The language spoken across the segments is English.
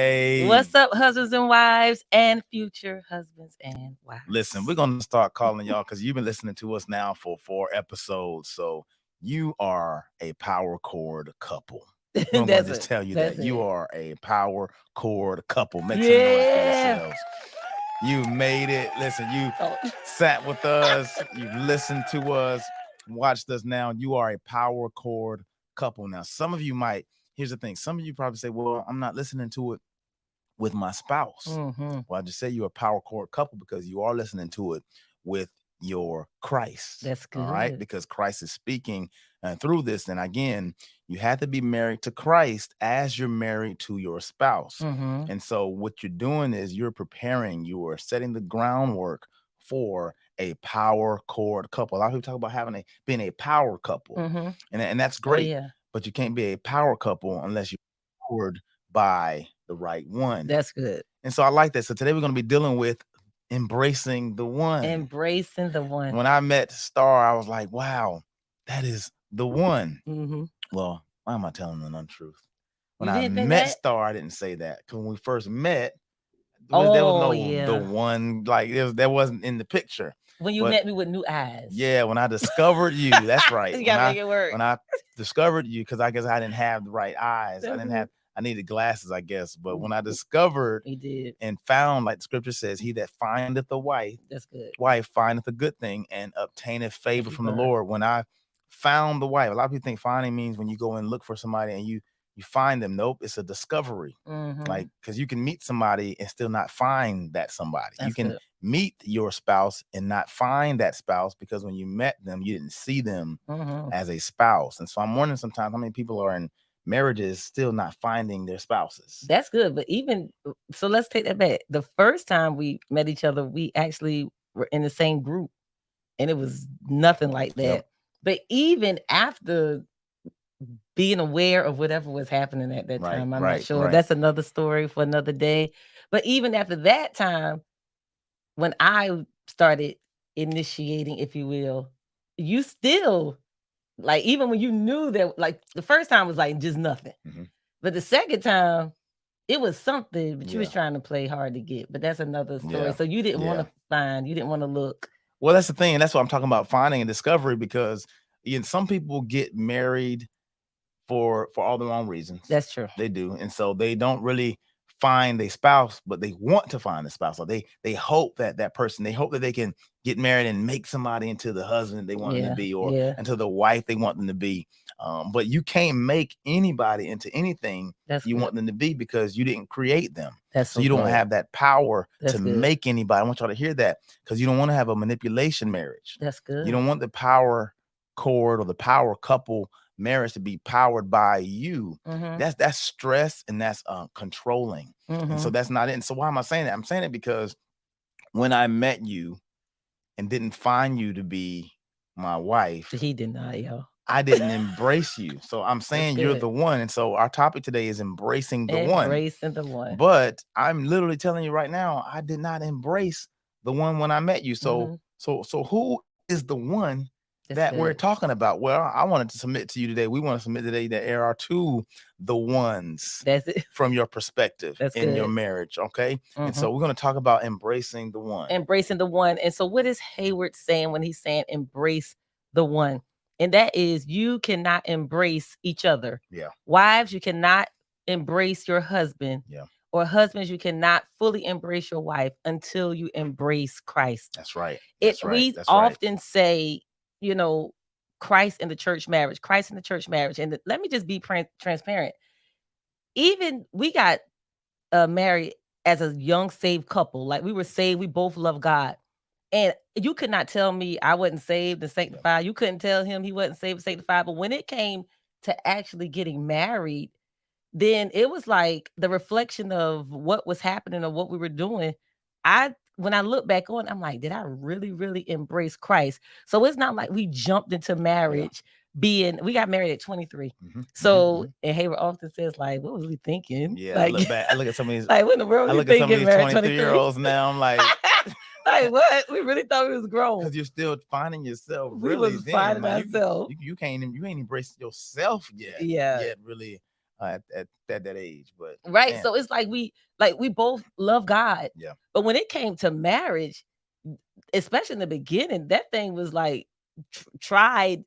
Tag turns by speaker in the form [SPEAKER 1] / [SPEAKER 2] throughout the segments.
[SPEAKER 1] Hey.
[SPEAKER 2] What's up, husbands and wives and future husbands and wives?
[SPEAKER 1] Listen, we're going to start calling y'all because you've been listening to us now for 4 episodes. So you are a power cord couple. I'm going to just tell you that you are a power cord couple. Make some noise for yourselves. You made it. Listen, you sat with us. You listened to us, watched us now. You are a power cord couple. Now, some of you might, here's the thing. Some of you probably say, well, I'm not listening to it with my spouse. Well, I just say you're a power cord couple because you are listening to it with your Christ.
[SPEAKER 2] That's good.
[SPEAKER 1] All right, because Christ is speaking through this. And again, you have to be married to Christ as you're married to your spouse. And so what you're doing is you're preparing, you are setting the groundwork for a power cord couple. A lot of people talk about being a power couple, and that's great. But you can't be a power couple unless you're powered by the right one.
[SPEAKER 2] That's good.
[SPEAKER 1] And so I like that. So today we're going to be dealing with embracing the one.
[SPEAKER 2] Embracing the one.
[SPEAKER 1] When I met Star, I was like, wow, that is the one. Well, why am I telling an untruth? When I met Star, I didn't say that. Because when we first met, there was no the one, like that wasn't in the picture.
[SPEAKER 2] When you met me with new eyes.
[SPEAKER 1] Yeah, when I discovered you, that's right.
[SPEAKER 2] You gotta make it work.
[SPEAKER 1] When I discovered you, because I guess I didn't have the right eyes. I needed glasses, I guess. But when I discovered and found, like the scripture says, he that findeth a wife,
[SPEAKER 2] that's good.
[SPEAKER 1] Wife findeth a good thing and obtaineth favor from the Lord. When I found the wife, a lot of people think finding means when you go and look for somebody and you find them. Nope, it's a discovery. Like, because you can meet somebody and still not find that somebody. You can meet your spouse and not find that spouse because when you met them, you didn't see them as a spouse. And so I'm wondering sometimes how many people are in marriages still not finding their spouses.
[SPEAKER 2] That's good. But so let's take that back. The first time we met each other, we actually were in the same group and it was nothing like that. But even after being aware of whatever was happening at that time, I'm not sure. That's another story for another day. But even after that time, when I started initiating, if you will, you still, like, even when you knew that, like, the first time was like just nothing. But the second time, it was something, but you was trying to play hard to get. But that's another story. So you didn't want to find, you didn't want to look.
[SPEAKER 1] Well, that's the thing. And that's what I'm talking about, finding and discovery, because some people get married for all the wrong reasons.
[SPEAKER 2] That's true.
[SPEAKER 1] They do. And so they don't really find a spouse, but they want to find a spouse. Or they hope that person, they hope that they can get married and make somebody into the husband they want them to be, or into the wife they want them to be. But you can't make anybody into anything you want them to be because you didn't create them. So you don't have that power to make anybody. I want y'all to hear that, because you don't want to have a manipulation marriage.
[SPEAKER 2] That's good.
[SPEAKER 1] You don't want the power cord or the power couple marriage to be powered by you. That's stress and that's controlling. And so that's not it. And so why am I saying that? I'm saying it because when I met you and didn't find you to be my wife,
[SPEAKER 2] he did not, yo.
[SPEAKER 1] I didn't embrace you. So I'm saying you're the one. And so our topic today is embracing the one.
[SPEAKER 2] Embracing the one.
[SPEAKER 1] But I'm literally telling you right now, I did not embrace the one when I met you. So who is the one that we're talking about? Well, I wanted to submit to you today. We want to submit today that there are two the ones from your perspective in your marriage. Okay. And so we're going to talk about embracing the one.
[SPEAKER 2] Embracing the one. And so what is Hayward saying when he's saying embrace the one? And that is, you cannot embrace each other. Wives, you cannot embrace your husband. Or husbands, you cannot fully embrace your wife until you embrace Christ.
[SPEAKER 1] That's right.
[SPEAKER 2] We often say, Christ in the church marriage, Christ in the church marriage. And let me just be transparent. Even we got married as a young saved couple. Like, we were saved. We both love God. And you could not tell me I wasn't saved and sanctified. You couldn't tell him he wasn't saved and sanctified. But when it came to actually getting married, then it was like the reflection of what was happening or what we were doing. When I look back on, I'm like, did I really, really embrace Christ? So it's not like we jumped into marriage we got married at 23. So, and Hayward often says, like, what was we thinking?
[SPEAKER 1] Yeah,
[SPEAKER 2] like,
[SPEAKER 1] I look back. I look at some of these.
[SPEAKER 2] Like, what in the world
[SPEAKER 1] I look at some of these 23-year-olds now. I'm like,
[SPEAKER 2] like, what? We really thought we was grown.
[SPEAKER 1] Because you're still finding yourself.
[SPEAKER 2] We was finding ourselves.
[SPEAKER 1] You ain't embraced yourself yet.
[SPEAKER 2] Yeah.
[SPEAKER 1] Yet, really. at that age. But
[SPEAKER 2] right.
[SPEAKER 1] man,
[SPEAKER 2] So it's like we both love God.
[SPEAKER 1] yeah,
[SPEAKER 2] But when it came to marriage, especially in the beginning, that thing was like tried,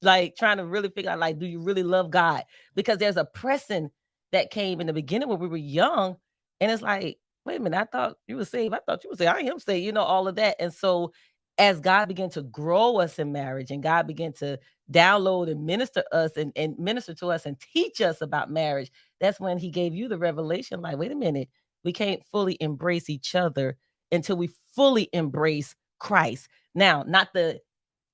[SPEAKER 2] like trying to really figure out, like, do you really love God? Because there's a pressing that came in the beginning when we were young, and it's like, wait a minute, I thought you were saved. I thought you would say I am saved. All of that. And so, as God began to grow us in marriage, and God began to download and minister us and minister to us and teach us about marriage, that's when He gave you the revelation. Like, wait a minute, we can't fully embrace each other until we fully embrace Christ. Now, not the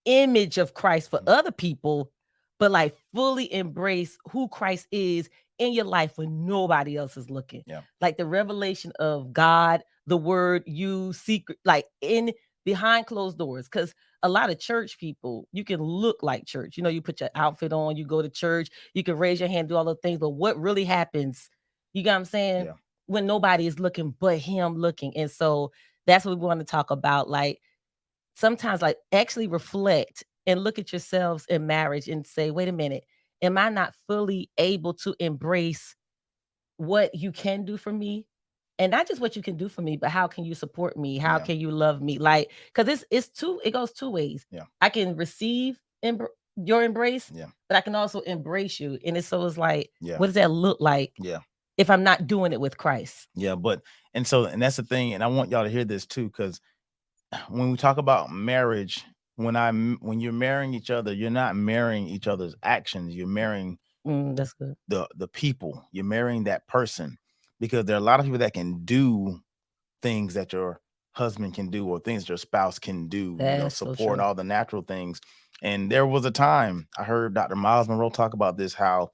[SPEAKER 2] image of Christ for other people, but like fully embrace who Christ is in your life when nobody else is looking.
[SPEAKER 1] Yeah.
[SPEAKER 2] Like the revelation of God, the word, you secret, like in behind closed doors. Because a lot of church people, you can look like church. You put your outfit on, you go to church, you can raise your hand, do all the things. But what really happens, you got what I'm saying?
[SPEAKER 1] Yeah.
[SPEAKER 2] When nobody is looking but Him looking. And so that's what we want to talk about. Like, sometimes, like, actually reflect and look at yourselves in marriage and say, wait a minute, am I not fully able to embrace what you can do for me? And not just what you can do for me, but how can you support me? How
[SPEAKER 1] Yeah.
[SPEAKER 2] can you love me? Like, because it goes two ways.
[SPEAKER 1] Yeah.
[SPEAKER 2] I can receive your embrace,
[SPEAKER 1] Yeah.
[SPEAKER 2] but I can also embrace you. And it's like,
[SPEAKER 1] Yeah.
[SPEAKER 2] what does that look like
[SPEAKER 1] Yeah.
[SPEAKER 2] if I'm not doing it with Christ?
[SPEAKER 1] Yeah. And that's the thing. And I want y'all to hear this too, because when we talk about marriage, when you're marrying each other, you're not marrying each other's actions. You're marrying
[SPEAKER 2] That's good.
[SPEAKER 1] the people. You're marrying that person, because there are a lot of people that can do things that your husband can do, or things your spouse can do,
[SPEAKER 2] That's so
[SPEAKER 1] support
[SPEAKER 2] true.
[SPEAKER 1] all the natural things. And there was a time I heard Dr. Miles Monroe talk about this, how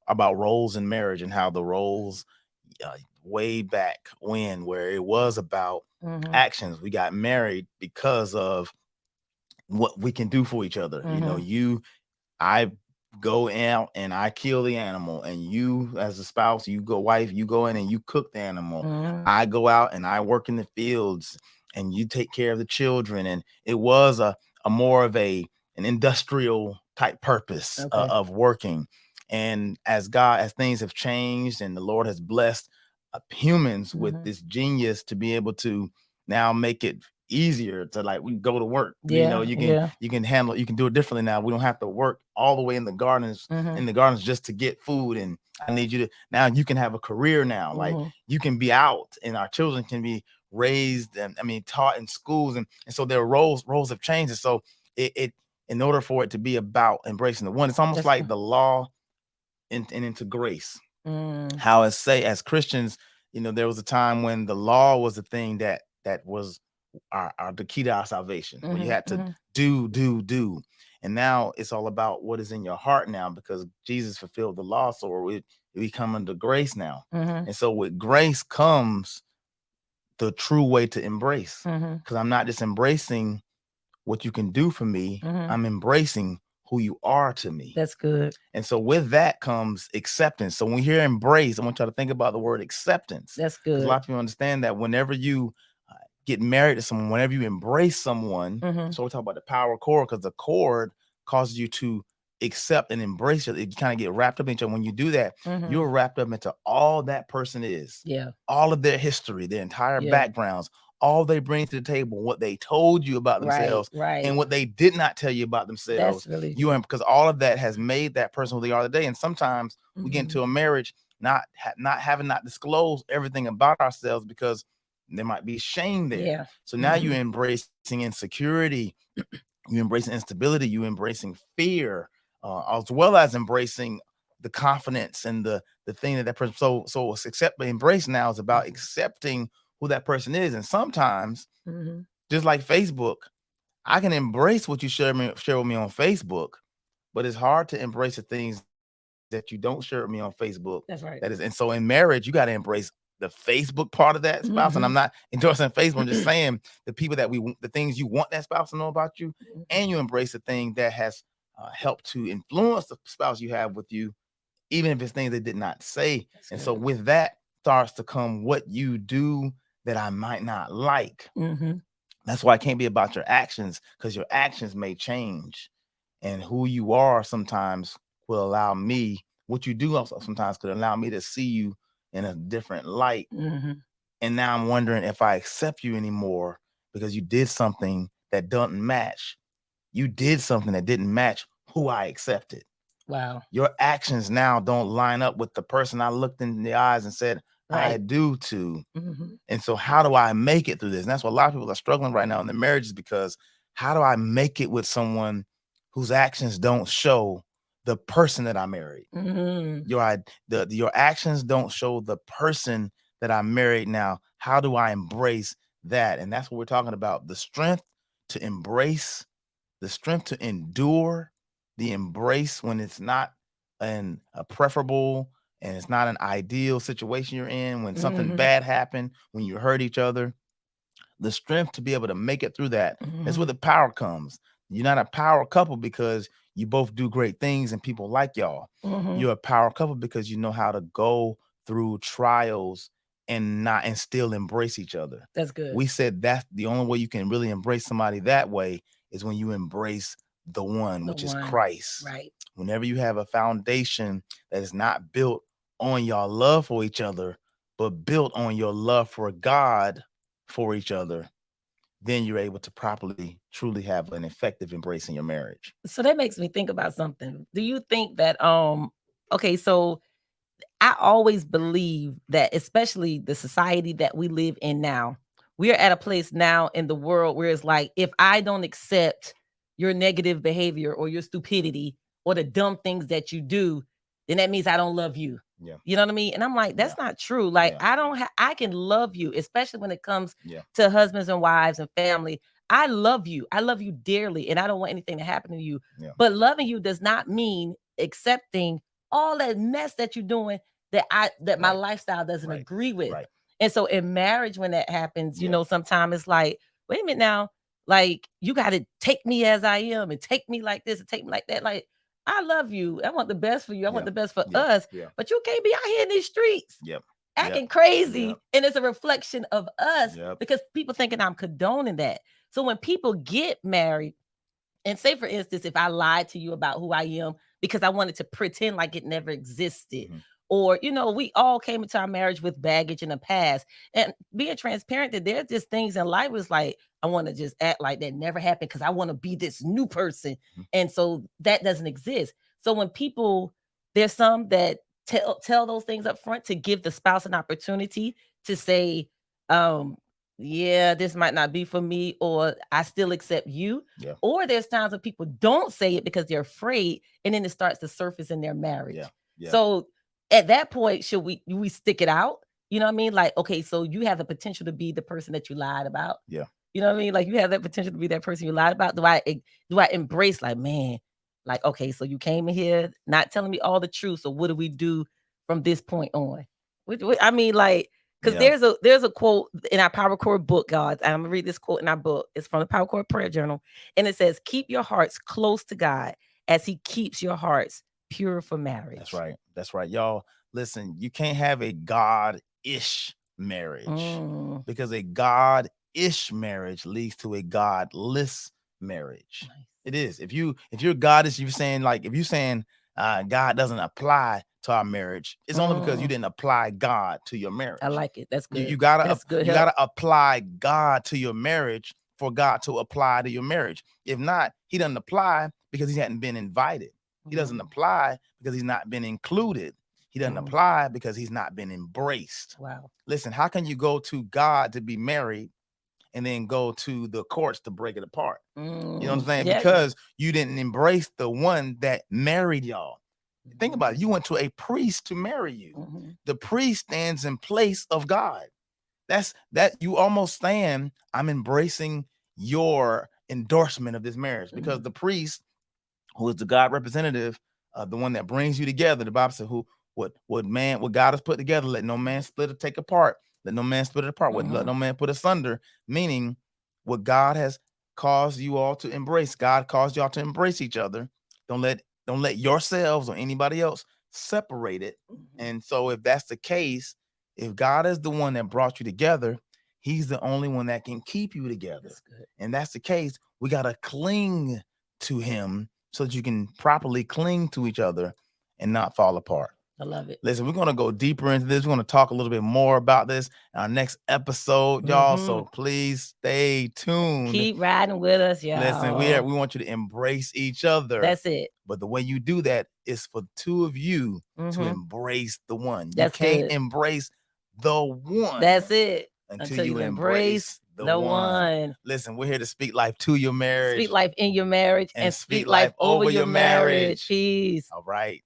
[SPEAKER 1] about roles in marriage, and how the roles way back when, where it was about actions. We got married because of what we can do for each other. I go out and I kill the animal, and you, as a spouse, you go in and you cook the animal. I go out and I work in the fields, and you take care of the children. And it was a more of an industrial type purpose of working. And as things have changed, and the Lord has blessed humans with this genius to be able to now make it easier to, like, we go to work. You can handle it, you can do it differently now. We don't have to work all the way in the gardens just to get food. And I need you to, now you can have a career now. Like, you can be out, and our children can be raised and taught in schools, and so their roles have changed. And so it in order for it to be about embracing the one, it's almost like the law and into grace. How as Christians, there was a time when the law was the thing that was the key to our salvation, where you had to do. And now it's all about what is in your heart now, because Jesus fulfilled the law. So we come under grace now. And so with grace comes the true way to embrace, because I'm not just embracing what you can do for me. I'm embracing who you are to me.
[SPEAKER 2] That's good.
[SPEAKER 1] And so with that comes acceptance. So when we hear embrace, I want y'all to think about the word acceptance.
[SPEAKER 2] That's
[SPEAKER 1] Because
[SPEAKER 2] good.
[SPEAKER 1] a lot of people understand that whenever you get married to someone, whenever you embrace someone, so we talk about the power cord, because the cord causes you to accept and embrace it. You kind of get wrapped up into it. When you do that, you're wrapped up into all that person is.
[SPEAKER 2] Yeah.
[SPEAKER 1] All of their history, their entire backgrounds, all they bring to the table, what they told you about themselves,
[SPEAKER 2] and
[SPEAKER 1] what they did not tell you about themselves.
[SPEAKER 2] That's really
[SPEAKER 1] you, because all of that has made that person who they are today. And sometimes we get into a marriage not having disclosed everything about ourselves, because there might be shame there.
[SPEAKER 2] Yeah.
[SPEAKER 1] So now you're embracing insecurity, you embracing instability, you embracing fear, as well as embracing the confidence and the thing that person. So embrace now is about accepting who that person is. And sometimes, just like Facebook, I can embrace what you share with me on Facebook, but it's hard to embrace the things that you don't share with me on Facebook.
[SPEAKER 2] That's right.
[SPEAKER 1] That is, and so in marriage, you got to embrace the Facebook part of that spouse. And I'm not endorsing Facebook. I'm just saying the people the things you want that spouse to know about you, and you embrace the thing that has helped to influence the spouse you have with you, even if it's things they did not say.
[SPEAKER 2] That's
[SPEAKER 1] and
[SPEAKER 2] good.
[SPEAKER 1] So with that starts to come what you do that I might not like. That's why it can't be about your actions, because your actions may change, and who you are sometimes will allow me what you do also sometimes could allow me to see you in a different light. And now I'm wondering if I accept you anymore because you did something that doesn't match. You did something that didn't match who I accepted.
[SPEAKER 2] Wow.
[SPEAKER 1] Your actions now don't line up with the person I looked in the eyes and said, I do to. And so how do I make it through this? And that's what a lot of people are struggling right now in their marriages, because how do I make it with someone whose actions don't show the person that I married? Your actions don't show the person that I married now. How do I embrace that? And that's what we're talking about. The strength to embrace, the strength to endure, the embrace when it's not a preferable and it's not an ideal situation you're in, when something bad happened, when you hurt each other, the strength to be able to make it through that. That's where the power comes. You're not a power couple because you both do great things and people like y'all. You're a power couple because you know how to go through trials and still embrace each other.
[SPEAKER 2] That's good.
[SPEAKER 1] We said that's the only way you can really embrace somebody that way is when you embrace the one, which is Christ.
[SPEAKER 2] Right.
[SPEAKER 1] Whenever you have a foundation that is not built on your love for each other, but built on your love for God, for each other, then you're able to properly, truly have an effective embrace in your marriage.
[SPEAKER 2] So that makes me think about something. Do you think that, okay, so I always believe that, especially the society that we live in now, we're at a place now in the world where it's like, if I don't accept your negative behavior or your stupidity or the dumb things that you do, then that means I don't love you.
[SPEAKER 1] Yeah.
[SPEAKER 2] You know what I mean? And I'm like, that's not true. Like, I can love you, especially when it comes to husbands and wives and family. I love you. I love you dearly, and I don't want anything to happen to you.
[SPEAKER 1] Yeah.
[SPEAKER 2] But loving you does not mean accepting all that mess that you're doing that my lifestyle doesn't agree with.
[SPEAKER 1] Right.
[SPEAKER 2] And so in marriage, when that happens, you know, sometimes it's like, wait a minute now, like, you got to take me as I am and take me like this and take me like that. Like, I love you. I want the best for you. I want the best for us. But you can't be out here in these streets acting crazy. And it's a reflection of us because people thinking I'm condoning that. So when people get married, and say, for instance, if I lied to you about who I am because I wanted to pretend like it never existed, or, you know, we all came into our marriage with baggage in the past, and being transparent that there's just things in life was like, I want to just act like that never happened because I want to be this new person. And so that doesn't exist. So when people, there's some that tell those things up front to give the spouse an opportunity to say, yeah, this might not be for me, or I still accept you.
[SPEAKER 1] Yeah.
[SPEAKER 2] Or there's times when people don't say it because they're afraid, and then it starts to surface in their marriage.
[SPEAKER 1] Yeah.
[SPEAKER 2] So at that point, should we stick it out? You know what I mean? Like, okay, so you have the potential to be the person that you lied about.
[SPEAKER 1] Yeah.
[SPEAKER 2] You know what I mean? Like, you have that potential to be that person you lied about. Do I embrace, like, man, like, okay, so you came in here not telling me all the truth. So what do we do from this point on? I mean, like, because there's a quote in our Power Core book, guys. I'm gonna read this quote in our book. It's from the Power Core Prayer Journal, and it says, "Keep your hearts close to God as He keeps your hearts pure for marriage."
[SPEAKER 1] That's right. That's right, y'all. Listen, you can't have a God-ish marriage because a God-ish marriage leads to a godless marriage.
[SPEAKER 2] Nice.
[SPEAKER 1] It is. If you're God-ish, you're saying, like, if you're saying God doesn't apply to our marriage, it's only because you didn't apply God to your marriage.
[SPEAKER 2] I like it. That's good.
[SPEAKER 1] You gotta apply God to your marriage for God to apply to your marriage. If not, He doesn't apply because He hadn't been invited. He doesn't apply because He's not been included. He doesn't apply because He's not been embraced.
[SPEAKER 2] Wow.
[SPEAKER 1] Listen, how can you go to God to be married and then go to the courts to break it apart? You know what I'm saying? Because you didn't embrace the one that married y'all. Think about it. You went to a priest to marry you. The priest stands in place of God. That's that you almost saying, I'm embracing your endorsement of this marriage, because the priest, who is the God representative, the one that brings you together, the Bible said, what God has put together, let no man split or take apart. Let no man split it apart. Let no man put asunder. Meaning, what God has caused you all to embrace, God caused y'all to embrace each other. Don't let yourselves or anybody else separate it. And so if that's the case, if God is the one that brought you together, He's the only one that can keep you together. And that's the case. We got to cling to Him so that you can properly cling to each other and not fall apart.
[SPEAKER 2] I love it.
[SPEAKER 1] Listen, we're going to go deeper into this. We're going to talk a little bit more about this in our next episode, y'all. So please stay tuned.
[SPEAKER 2] Keep riding with us, y'all.
[SPEAKER 1] Listen, we want you to embrace each other.
[SPEAKER 2] That's it.
[SPEAKER 1] But the way you do that is for the two of you to embrace the one. You can't embrace the one.
[SPEAKER 2] That's it.
[SPEAKER 1] Until you embrace the one. Listen, we're here to speak life to your marriage.
[SPEAKER 2] Speak life in your marriage and speak life over your marriage. Peace.
[SPEAKER 1] All right.